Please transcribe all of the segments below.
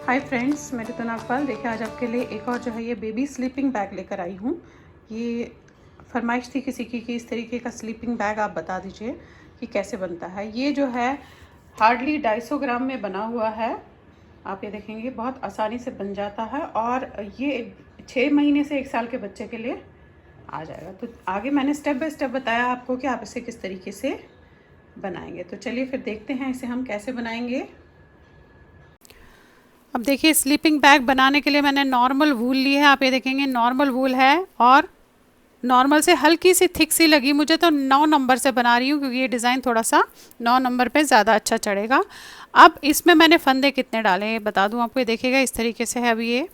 Hi friends, मैं रितु नागपाल। देखिए आज आपके लिए एक और जो है ये बेबी स्लीपिंग बैग लेकर आई हूँ। ये फरमाइश थी किसी की कि इस तरीके का स्लीपिंग बैग आप बता दीजिए कि कैसे बनता है। ये जो है हार्डली 250 ग्राम में बना हुआ है। आप ये देखेंगे बहुत आसानी से बन जाता है और ये 6 महीने से 1 साल के बच्चे के लिए आ जाएगा। तो आगे मैंने स्टेप बाय स्टेप बताया आपको कि आप इसे किस तरीके से बनाएंगे। तो चलिए फिर देखते हैं इसे हम कैसे बनाएंगे। अब देखिए स्लीपिंग बैग बनाने के लिए मैंने नॉर्मल वूल ली है। आप ये देखेंगे नॉर्मल वूल है और नॉर्मल से हल्की सी थिक सी लगी। मुझे तो 9 नंबर से बना रही हूँ क्योंकि ये डिज़ाइन थोड़ा सा 9 नंबर पे ज़्यादा अच्छा चढ़ेगा। अब इसमें मैंने फंदे कितने डाले हैं बता दूँ आपको। ये देखिएगा इस तरीके से है। अभी ये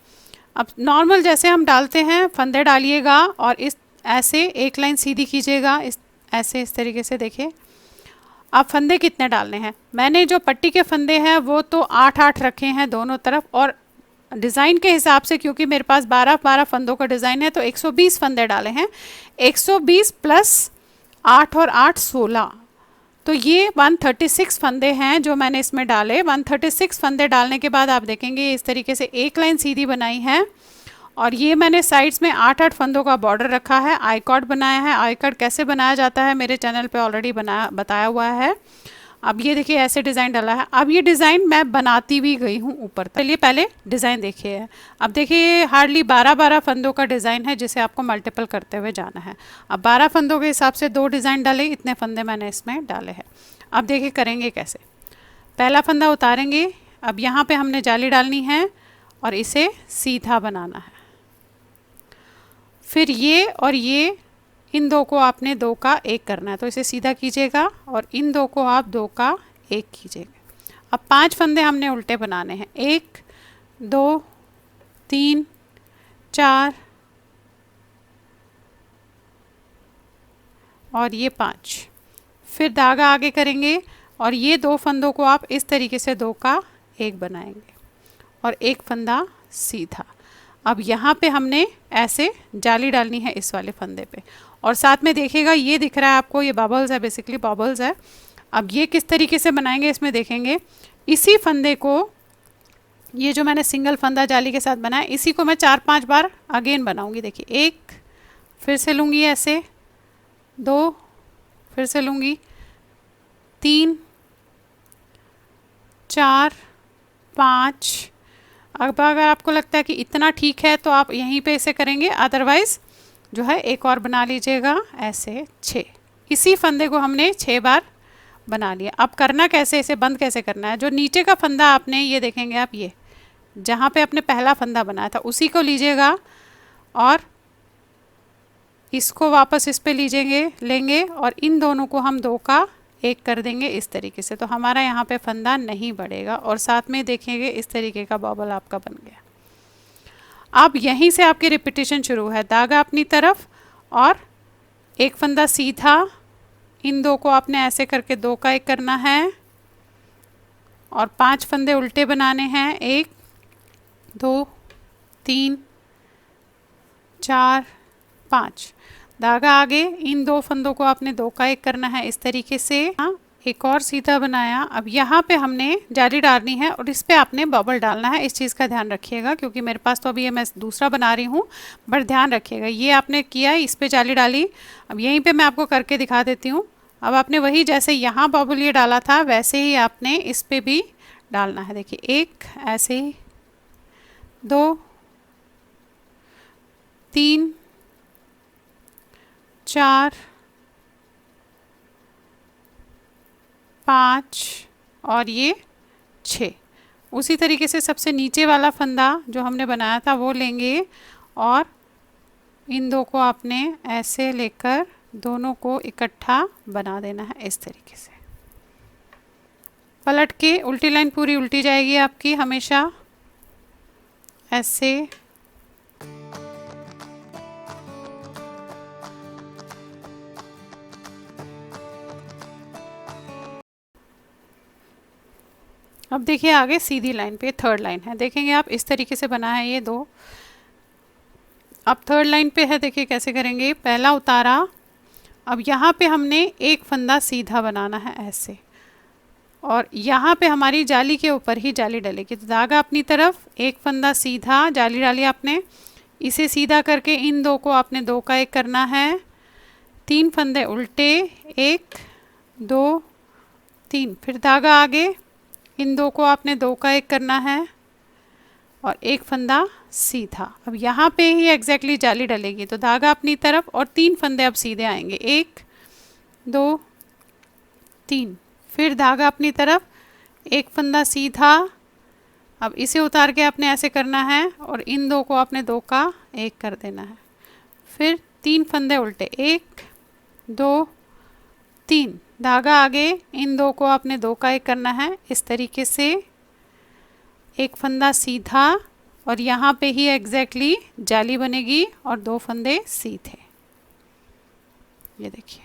अब नॉर्मल जैसे हम डालते हैं फंदे डालिएगा और इस ऐसे एक लाइन सीधी कीजिएगा, इस ऐसे इस तरीके से। देखिए आप फंदे कितने डालने हैं। मैंने जो पट्टी के फंदे हैं वो तो 8-8 रखे हैं दोनों तरफ, और डिज़ाइन के हिसाब से क्योंकि मेरे पास 12-12 फंदों का डिज़ाइन है तो 120 फंदे डाले हैं। 120 प्लस 8 और 8 16, तो ये 136 फंदे हैं जो मैंने इसमें डाले। 136 फंदे डालने के बाद आप देखेंगे इस तरीके से एक लाइन सीधी बनाई है और ये मैंने साइड्स में 8-8 फंदों का बॉर्डर रखा है। आई कार्ड बनाया है। आई कार्ड कैसे बनाया जाता है मेरे चैनल पे ऑलरेडी बताया हुआ है। अब ये देखिए ऐसे डिज़ाइन डाला है। अब ये डिज़ाइन मैं बनाती भी गई हूँ ऊपर। चलिए पहले डिज़ाइन देखिए। अब देखिए हार्डली 12-12 फंदों का डिज़ाइन है जिसे आपको मल्टीपल करते हुए जाना है। अब 12 फंदों के हिसाब से 2 डिज़ाइन डाले, इतने फंदे मैंने इसमें डाले हैं। अब देखिए करेंगे कैसे। पहला फंदा उतारेंगे। अब यहाँ पे हमने जाली डालनी है और इसे सीधा बनाना है। फिर ये और ये, इन दो को आपने 2 का 1 करना है, तो इसे सीधा कीजिएगा और इन 2 को आप 2 का 1 कीजिएगा। अब 5 फंदे हमने उल्टे बनाने हैं। 1 2 3 4 और ये 5। फिर धागा आगे करेंगे और ये 2 फंदों को आप इस तरीके से 2 का 1 बनाएंगे और एक फंदा सीधा। अब यहाँ पे हमने ऐसे जाली डालनी है इस वाले फंदे पे, और साथ में देखिएगा ये दिख रहा है आपको, ये बबल्स है, बेसिकली बबल्स है। अब ये किस तरीके से बनाएंगे इसमें देखेंगे। इसी फंदे को, ये जो मैंने सिंगल फंदा जाली के साथ बनाया, इसी को मैं 4-5 बार अगेन बनाऊंगी। देखिए 1, फिर से लूँगी ऐसे, 2, फिर से लूँगी, 3 4 5। अब अगर आपको लगता है कि इतना ठीक है तो आप यहीं पे इसे करेंगे, अदरवाइज़ जो है एक और बना लीजिएगा ऐसे 6। इसी फंदे को हमने 6 बार बना लिया। अब करना कैसे, इसे बंद कैसे करना है। जो नीचे का फंदा आपने, ये देखेंगे आप, ये जहाँ पे आपने पहला फंदा बनाया था उसी को लीजिएगा और इसको वापस इस पे लेंगे और इन दोनों को हम 2 का 1 कर देंगे इस तरीके से। तो हमारा यहाँ पे फंदा नहीं बढ़ेगा और साथ में देखेंगे इस तरीके का बॉबल आपका बन गया। अब यहीं से आपकी रिपीटेशन शुरू है। धागा अपनी तरफ और एक फंदा सीधा, इन 2 को आपने ऐसे करके 2 का 1 करना है और 5 फंदे उल्टे बनाने हैं। 1 2 3 4 5। धागा आगे, इन 2 फंदों को आपने 2 का 1 करना है इस तरीके से। एक और सीधा बनाया। अब यहाँ पे हमने जाली डालनी है और इस पे आपने बबल डालना है। इस चीज़ का ध्यान रखिएगा क्योंकि मेरे पास तो अभी ये मैं दूसरा बना रही हूँ, बट ध्यान रखिएगा। ये आपने किया, इस पे जाली डाली। अब यहीं पे मैं आपको करके दिखा देती हूँ। अब आपने वही जैसे यहाँ बबल ये डाला था वैसे ही आपने इस पे भी डालना है। देखिए 1 ऐसे ही, 2 3 4 5 और ये 6। उसी तरीके से सबसे नीचे वाला फंदा जो हमने बनाया था वो लेंगे और इन 2 को आपने ऐसे लेकर दोनों को इकट्ठा बना देना है इस तरीके से। पलट के उल्टी लाइन पूरी उल्टी जाएगी आपकी हमेशा ऐसे। अब देखिए आगे सीधी लाइन पे 3rd लाइन है। देखेंगे आप इस तरीके से बना है ये 2। अब 3rd लाइन पे है, देखिए कैसे करेंगे। पहला उतारा, अब यहाँ पे हमने एक फंदा सीधा बनाना है ऐसे, और यहाँ पे हमारी जाली के ऊपर ही जाली डलेगी। तो धागा अपनी तरफ, एक फंदा सीधा, जाली डाली आपने, इसे सीधा करके इन दो को आपने दो का एक करना है, 3 फंदे उल्टे, 1 2 3, फिर धागा आगे, इन दो को आपने दो का एक करना है और एक फंदा सीधा। अब यहाँ पे ही एग्जैक्टली जाली डलेगी। तो धागा अपनी तरफ और 3 फंदे अब सीधे आएंगे, 1 2 3, फिर धागा अपनी तरफ, एक फंदा सीधा, अब इसे उतार के आपने ऐसे करना है और इन दो को आपने दो का एक कर देना है, फिर 3 फंदे उल्टे, 1 2 3, धागा आगे, इन दो को आपने दो का एक करना है इस तरीके से, एक फंदा सीधा और यहाँ पे ही एग्जैक्टली जाली बनेगी और 2 फंदे सीधे। ये देखिए,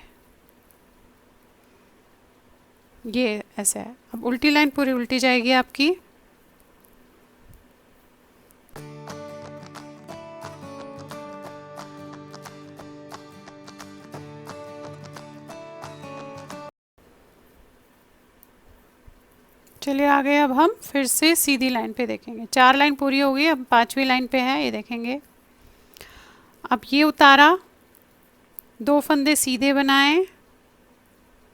ये ऐसा है। अब उल्टी लाइन पूरी उल्टी जाएगी आपकी। चलिए आ गए, अब हम फिर से सीधी लाइन पे देखेंगे। 4 लाइन पूरी हो गई, अब 5वीं लाइन पे है, ये देखेंगे। अब ये उतारा, 2 फंदे सीधे बनाए, ये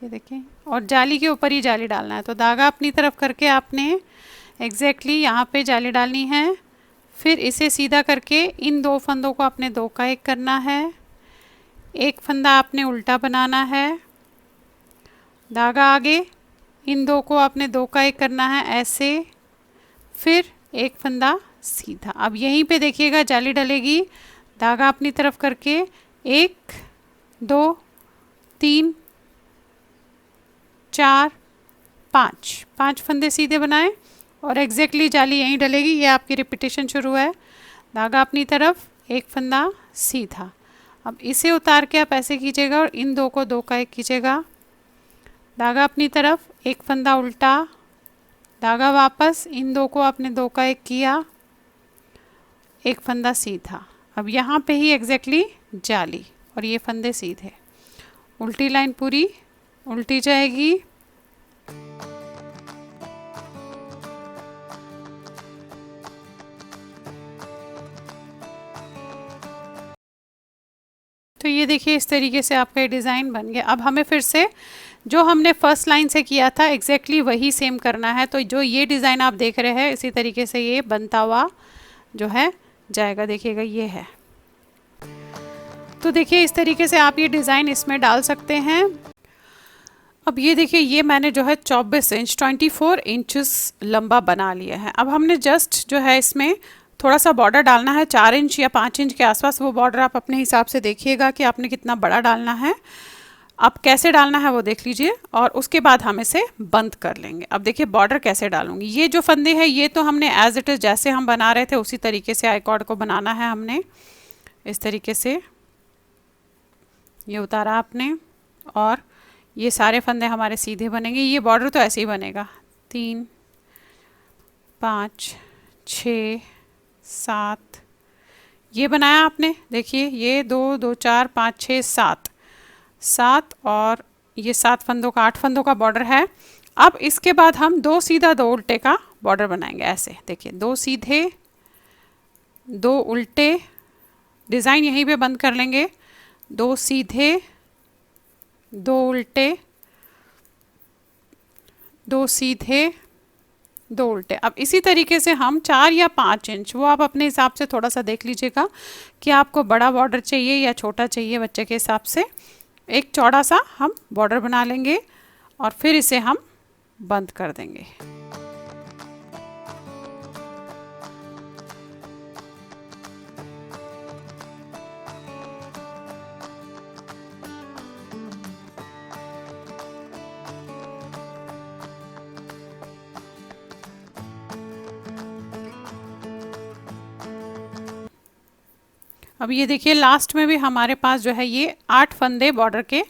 देखें, और जाली के ऊपर ही जाली डालना है। तो धागा अपनी तरफ करके आपने एग्जैक्टली यहाँ पे जाली डालनी है, फिर इसे सीधा करके इन 2 फंदों को आपने दो का एक करना है, एक फंदा आपने उल्टा बनाना है, धागा आगे, इन दो को आपने दो का एक करना है ऐसे, फिर एक फंदा सीधा। अब यहीं पे देखिएगा जाली डलेगी, धागा अपनी तरफ करके 1 2 3 4 5 फंदे सीधे बनाए और एग्जैक्टली जाली यहीं डलेगी। ये आपकी रिपीटेशन शुरू है। धागा अपनी तरफ, एक फंदा सीधा, अब इसे उतार के आप ऐसे कीजिएगा और इन दो को दो का एक कीजिएगा, धागा अपनी तरफ, एक फंदा उल्टा, धागा वापस, इन दो को आपने दो का एक किया, एक फंदा सीधा। अब यहाँ पे ही एग्जैक्टली जाली और ये फंदे सीधे। उल्टी लाइन पूरी उल्टी जाएगी। तो ये देखिए, इस तरीके से आपका ये डिज़ाइन बन गया। अब हमें फिर से जो हमने फर्स्ट लाइन से किया था एग्जैक्टली वही सेम करना है। तो जो ये डिज़ाइन आप देख रहे हैं इसी तरीके से ये बनता हुआ जो है जाएगा। देखिएगा ये है। तो देखिए इस तरीके से आप ये डिज़ाइन इसमें डाल सकते हैं। अब ये देखिए, ये मैंने जो है 24 इंच 24 इंचेस लंबा बना लिया है। अब हमने जस्ट जो है इसमें थोड़ा सा बॉर्डर डालना है, 4 इंच या 5 इंच के आसपास। वो बॉर्डर आप अपने हिसाब से देखिएगा कि आपने कितना बड़ा डालना है। अब कैसे डालना है वो देख लीजिए और उसके बाद हम इसे बंद कर लेंगे। अब देखिए बॉर्डर कैसे डालूंगी। ये जो फंदे हैं ये तो हमने एज इट इज़ जैसे हम बना रहे थे उसी तरीके से आई कॉर्ड को बनाना है। हमने इस तरीके से ये उतारा आपने और ये सारे फंदे हमारे सीधे बनेंगे। ये बॉर्डर तो ऐसे ही बनेगा, 3 5 6 7 ये बनाया आपने। देखिए ये 2 2 4 5 6 7 और ये 7 फंदों का 8 फंदों का बॉर्डर है। अब इसके बाद हम 2 सीधा 2 उल्टे का बॉर्डर बनाएंगे ऐसे। देखिए 2 सीधे 2 उल्टे, डिज़ाइन यहीं पे बंद कर लेंगे। 2 सीधे 2 उल्टे, 2 सीधे 2 उल्टे। अब इसी तरीके से हम 4 या 5 इंच, वो आप अपने हिसाब से थोड़ा सा देख लीजिएगा कि आपको बड़ा बॉर्डर चाहिए या छोटा चाहिए बच्चे के हिसाब से। एक चौड़ा सा हम बॉर्डर बना लेंगे और फिर इसे हम बंद कर देंगे। अब ये देखिए लास्ट में भी हमारे पास जो है ये 8 फंदे बॉर्डर के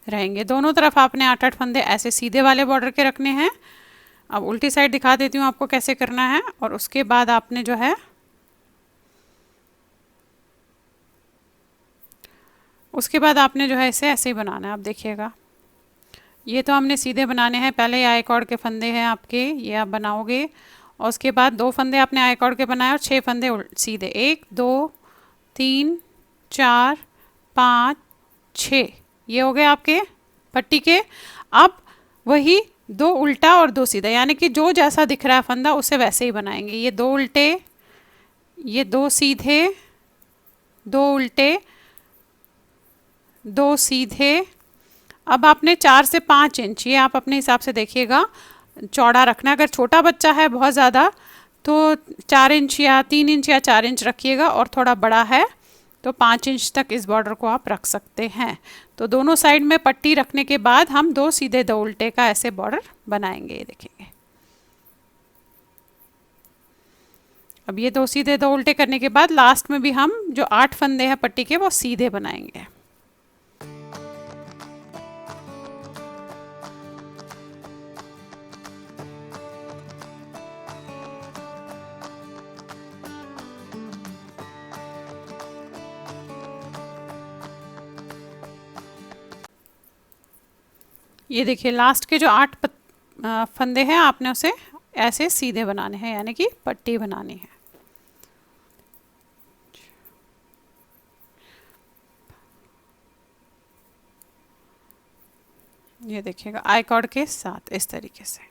रहेंगे। दोनों तरफ आपने 8-8 फंदे ऐसे सीधे वाले बॉर्डर के रखने हैं। अब उल्टी साइड दिखा देती हूँ आपको कैसे करना है। और उसके बाद आपने जो है इसे ऐसे ही बनाना है। आप देखिएगा ये तो हमने सीधे बनाने हैं। पहले आई कॉर्ड के फंदे हैं आपके, ये आप बनाओगे और उसके बाद 2 फंदे आपने आई कॉर्ड के बनाए और 6 फंदे सीधे, 1 2 3 4 5 6, ये हो गए आपके पट्टी के। अब वही 2 उल्टा और 2 सीधा, यानी कि जो जैसा दिख रहा है फंदा उसे वैसे ही बनाएंगे। ये 2 उल्टे, ये 2 सीधे, 2 उल्टे, 2 सीधे। अब आपने 4 से 5 इंच, ये आप अपने हिसाब से देखिएगा, चौड़ा रखना है। अगर छोटा बच्चा है बहुत ज़्यादा तो 4 इंच या 3 इंच या 4 इंच रखिएगा, और थोड़ा बड़ा है तो 5 इंच तक इस बॉर्डर को आप रख सकते हैं। तो दोनों साइड में पट्टी रखने के बाद हम 2 सीधे 2 उल्टे का ऐसे बॉर्डर बनाएंगे, ये देखेंगे। अब ये 2 सीधे 2 उल्टे करने के बाद लास्ट में भी हम जो 8 फंदे हैं पट्टी के वो सीधे बनाएंगे। ये देखिए लास्ट के जो 8 फंदे हैं आपने उसे ऐसे सीधे बनाने हैं, यानी कि पट्टी बनानी है। ये देखिएगा आई कॉर्ड के साथ इस तरीके से।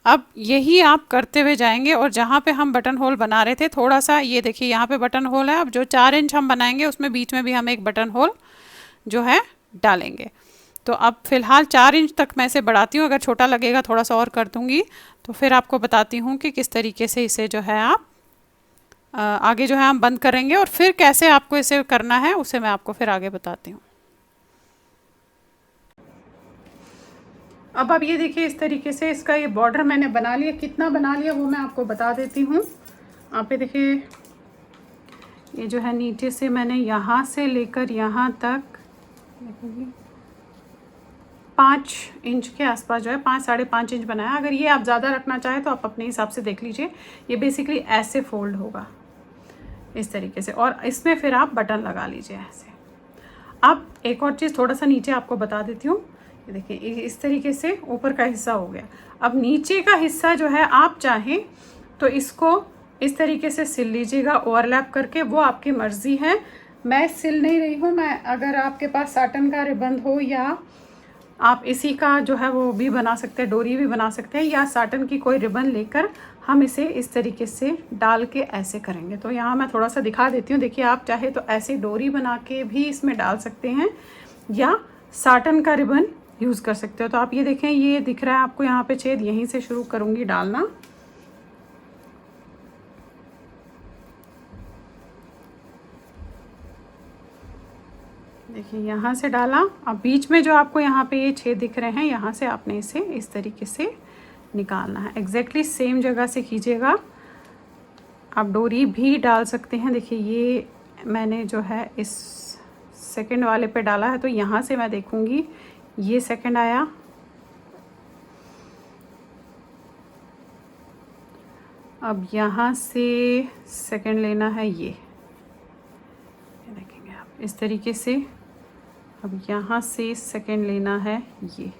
अब यही आप करते हुए जाएंगे, और जहाँ पे हम बटन होल बना रहे थे थोड़ा सा, ये देखिए यहाँ पे बटन होल है। अब जो 4 इंच हम बनाएंगे उसमें बीच में भी हम एक बटन होल जो है डालेंगे। तो अब फ़िलहाल 4 इंच तक मैं इसे बढ़ाती हूँ, अगर छोटा लगेगा थोड़ा सा और कर दूँगी। तो फिर आपको बताती हूँ कि किस तरीके से इसे जो है आप आगे जो है हम बंद करेंगे, और फिर कैसे आपको इसे करना है उसे मैं आपको फिर आगे बताती हूँ। अब ये देखिए इस तरीके से इसका ये बॉर्डर मैंने बना लिया। कितना बना लिया वो मैं आपको बता देती हूँ। आप ये देखिए, ये जो है नीचे से मैंने यहाँ से लेकर यहाँ तक देखिए 5 इंच के आसपास जो है 5 साढ़े 5 इंच बनाया। अगर ये आप ज़्यादा रखना चाहें तो आप अपने हिसाब से देख लीजिए। ये बेसिकली ऐसे फोल्ड होगा इस तरीके से, और इसमें फिर आप बटन लगा लीजिए ऐसे। अब एक और चीज़ थोड़ा सा नीचे आपको बता देती हूँ। ये देखिए इस तरीके से ऊपर का हिस्सा हो गया। अब नीचे का हिस्सा जो है आप चाहें तो इसको इस तरीके से सिल लीजिएगा ओवरलैप करके, वो आपकी मर्ज़ी है। मैं सिल नहीं रही हूँ। मैं, अगर आपके पास साटन का रिबन हो या आप इसी का जो है वो भी बना सकते हैं, डोरी भी बना सकते हैं, या साटन की कोई रिबन लेकर हम इसे इस तरीके से डाल के ऐसे करेंगे। तो यहाँ मैं थोड़ा सा दिखा देती हूँ। देखिए आप चाहे तो ऐसे डोरी बना के भी इसमें डाल सकते हैं, या साटन का रिबन यूज़ कर सकते हो। तो आप ये देखें, ये दिख रहा है आपको यहाँ पे छेद, यहीं से शुरू करूँगी डालना। देखिए यहाँ से डाला। अब बीच में जो आपको यहाँ पे ये छेद दिख रहे हैं, यहाँ से आपने इसे इस तरीके से निकालना है। एग्जैक्टली सेम जगह से कीजिएगा। आप डोरी भी डाल सकते हैं। देखिए ये मैंने जो है इस सेकंड वाले पे डाला है, तो यहाँ से मैं देखूँगी ये सेकंड आया, अब यहाँ से सेकंड लेना है ये देखेंगे आप इस तरीके से। अब यहाँ से सेकंड लेना है ये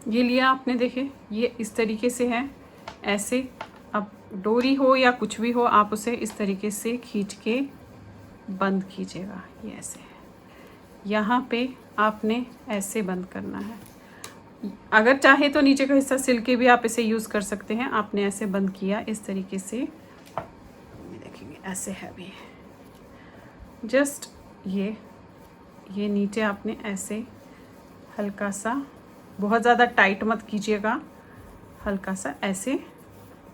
ये लिया आपने। देखिए ये इस तरीके से है ऐसे। अब डोरी हो या कुछ भी हो, आप उसे इस तरीके से खींच के बंद कीजिएगा। ये ऐसे यहाँ पे आपने ऐसे बंद करना है। अगर चाहे तो नीचे का हिस्सा सिल के भी आप इसे यूज़ कर सकते हैं। आपने ऐसे बंद किया इस तरीके से, ये देखेंगे ऐसे हैवी। जस्ट ये नीचे आपने ऐसे हल्का सा, बहुत ज़्यादा टाइट मत कीजिएगा, हल्का सा ऐसे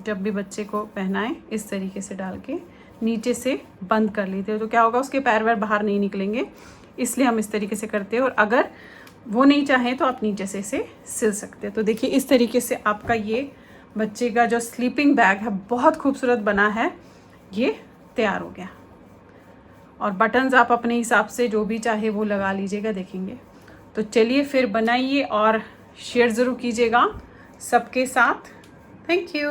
जब भी बच्चे को पहनाएं इस तरीके से डाल के नीचे से बंद कर लेते हो तो क्या होगा, उसके पैर वैर बाहर नहीं निकलेंगे, इसलिए हम इस तरीके से करते हैं। और अगर वो नहीं चाहें तो आप नीचे से इसे सिल सकते हैं। तो देखिए इस तरीके से आपका ये बच्चे का जो स्लीपिंग बैग है बहुत खूबसूरत बना है, ये तैयार हो गया। और बटन्स आप अपने हिसाब से जो भी चाहे वो लगा लीजिएगा, देखेंगे। तो चलिए फिर बनाइए और शेयर ज़रूर कीजिएगा सबके साथ। Thank you.